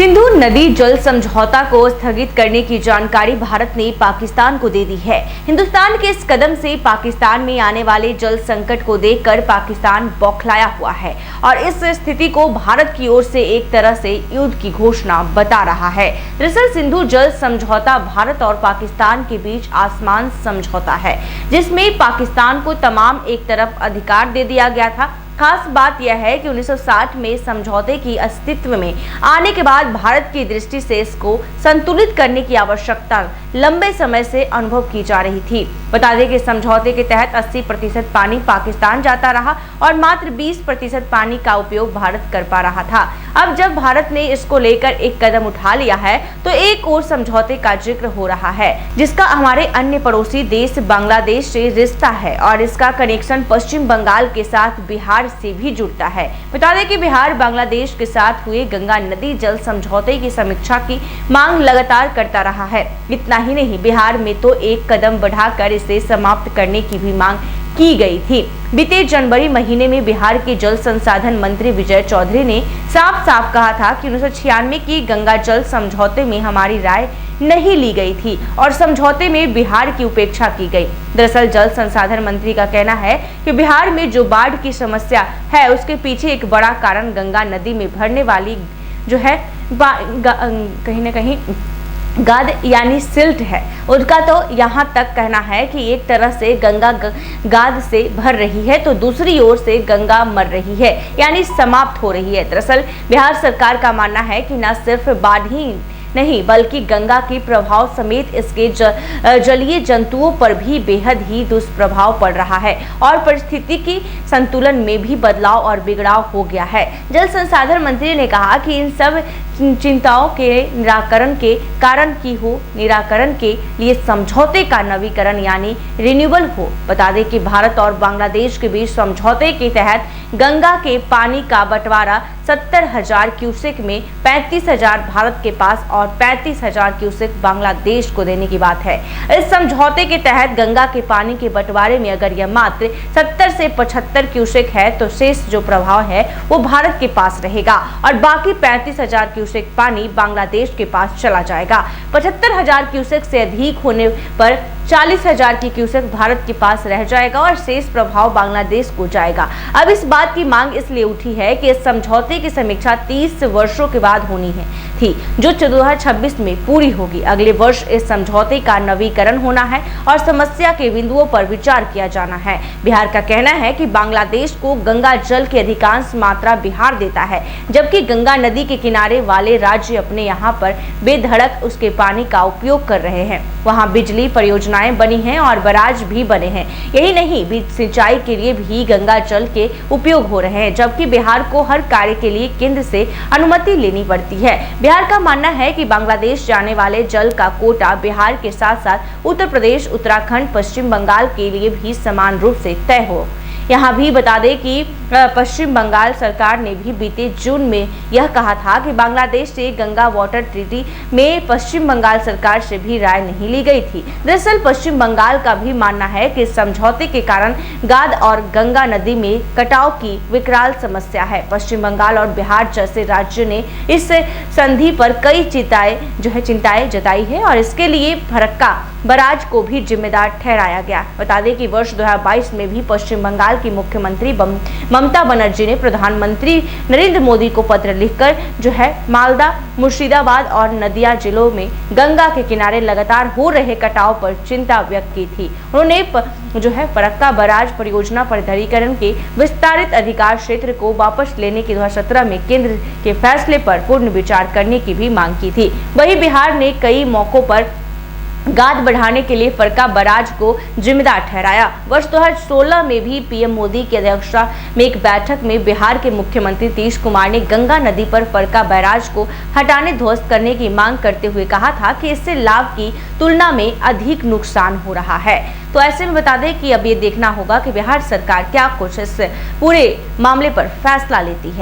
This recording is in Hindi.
सिंधु नदी जल समझौता को स्थगित करने की जानकारी भारत ने पाकिस्तान को दे दी है। हिंदुस्तान के इस कदम से पाकिस्तान में आने वाले जल संकट को देखकर पाकिस्तान बौखलाया हुआ है और इस स्थिति को भारत की ओर से एक तरह से युद्ध की घोषणा बता रहा है। दरअसल सिंधु जल समझौता भारत और पाकिस्तान के बीच आसमान समझौता है, जिसमें पाकिस्तान को तमाम एक तरफ अधिकार दे दिया गया था। खास बात यह है कि 1960 में समझौते की अस्तित्व में आने के बाद भारत की दृष्टि से इसको संतुलित करने की आवश्यकता लंबे समय से अनुभव की जा रही थी। बता दें कि समझौते के तहत 80% पानी पाकिस्तान जाता रहा और मात्र 20% पानी का उपयोग भारत कर पा रहा था। अब जब भारत ने इसको लेकर एक कदम उठा लिया है तो एक और समझौते का जिक्र हो रहा है, जिसका हमारे अन्य पड़ोसी देश बांग्लादेश से रिश्ता है और इसका कनेक्शन पश्चिम बंगाल के साथ बिहार से भी जुड़ता है। बता दें कि बिहार बांग्लादेश के साथ हुए गंगा नदी जल समझौते की समीक्षा की मांग लगातार करता रहा है। इतना ही नहीं, बिहार में तो एक कदम बढ़ाकर इसे समाप्त करने की भी मांग की गई थी। बीते जनवरी महीने में बिहार के जल संसाधन मंत्री विजय चौधरी ने साफ साफ कहा था कि 1996 की गंगा जल समझौते में हमारी राय नहीं ली गई थी और समझौते में बिहार की उपेक्षा की गई। दरअसल जल संसाधन मंत्री का कहना है कि बिहार में जो बाढ़ की समस्या है उसके पीछे एक बड़ा कारण गंगा नदी में भरने वाली जो है कहीं न कहीं गाद यानी सिल्ट है। उनका तो यहाँ तक कहना है कि एक तरह से गंगा गाद से भर रही है तो दूसरी ओर से गंगा मर रही है, यानी समाप्त हो रही है। दरअसल बिहार सरकार का मानना है कि न सिर्फ बाढ़ ही नहीं बल्कि गंगा के प्रभाव समेत इसके जलीय जंतुओं पर भी बेहद ही दुष्प्रभाव पड़ रहा है और पारिस्थितिकी संतुलन में भी बदलाव और बिगड़ाव हो गया है। जल संसाधन मंत्री ने कहा कि इन सब चिंताओं के निराकरण के लिए समझौते का नवीकरण यानी रिन्यूअल हो। बता दें कि भारत और बांग्लादेश के बीच समझौते के तहत गंगा के पानी का बंटवारा 70,000 क्यूसेक में 35,000 भारत के पास और 35,000 क्यूसेक बांग्लादेश को देने की बात है। इस समझौते के तहत गंगा के पानी के बंटवारे में अगर यह मात्र 70 से 75 क्यूसेक है तो शेष जो प्रभाव है वो भारत के पास रहेगा और बाकी 35,000 क्यूसेक पानी बांग्लादेश के पास चला जाएगा। 75,000 क्यूसेक से अधिक होने पर 40,000 की क्यूसेक भारत के पास रह जाएगा और शेष प्रभाव बांग्लादेश को जाएगा। अब इस बात की मांग इसलिए उठी है कि इस समझौते की समीक्षा 30 वर्षों के बाद होनी थी, जो 2026 में पूरी होगी। अगले वर्ष इस समझौते का नवीकरण होना है और समस्या के बिंदुओं पर विचार किया जाना है। बिहार का कहना है कि बांग्लादेश को गंगा जल की अधिकांश मात्रा बिहार देता है, जबकि गंगा नदी के किनारे वाले राज्य अपने यहाँ पर बेधड़क उसके पानी का उपयोग कर रहे हैं। वहाँ बिजली परियोजनाएं बनी हैं और बराज भी बने हैं। यही नहीं, बीज सिंचाई के लिए भी गंगा जल के उपयोग हो रहे हैं, जबकि बिहार को हर कार्य के लिए केंद्र से अनुमति लेनी पड़ती है। बिहार का मानना है कि बांग्लादेश जाने वाले जल का कोटा बिहार के साथ साथ उत्तर प्रदेश, उत्तराखंड, पश्चिम बंगाल के लिए भी समान रूप से तय हो। यहाँ भी बता दें कि पश्चिम बंगाल सरकार ने भी बीते जून में यह कहा था कि बांग्लादेश से गंगा वाटर ट्रीटी में पश्चिम बंगाल सरकार से भी राय नहीं ली गई थी। दरअसल पश्चिम बंगाल का भी मानना है कि समझौते के कारण गाद और गंगा नदी में कटाव की विकराल समस्या है। पश्चिम बंगाल और बिहार जैसे राज्यों ने इस संधि पर कई चिंताएं जताई है और इसके लिए फरक्का बराज को भी जिम्मेदार ठहराया गया। बता दें कि वर्ष 2022 में भी पश्चिम बंगाल की मुख्यमंत्री ममता बनर्जी ने प्रधानमंत्री नरेंद्र मोदी को पत्र लिखकर मालदा, मुर्शिदाबाद और नदिया जिलों में गंगा के किनारे लगातार हो रहे कटाव पर चिंता व्यक्त की थी। उन्होंने फरक्का बराज परियोजना प्राधिकरण के विस्तारित अधिकार क्षेत्र को वापस लेने की 2017 में केंद्र के फैसले पर पुनर्विचार करने की भी मांग की थी। वहीं बिहार ने कई मौकों पर गाद बढ़ाने के लिए फरक्का बराज को जिम्मेदार ठहराया। वर्ष 2016 में भी पीएम मोदी की अध्यक्षता में एक बैठक में बिहार के मुख्यमंत्री नीतीश कुमार ने गंगा नदी पर फरक्का बैराज को हटाने ध्वस्त करने की मांग करते हुए कहा था कि इससे लाभ की तुलना में अधिक नुकसान हो रहा है। तो ऐसे में बता दें कि अब ये देखना होगा कि बिहार सरकार क्या कुछ इस पूरे मामले पर फैसला लेती है।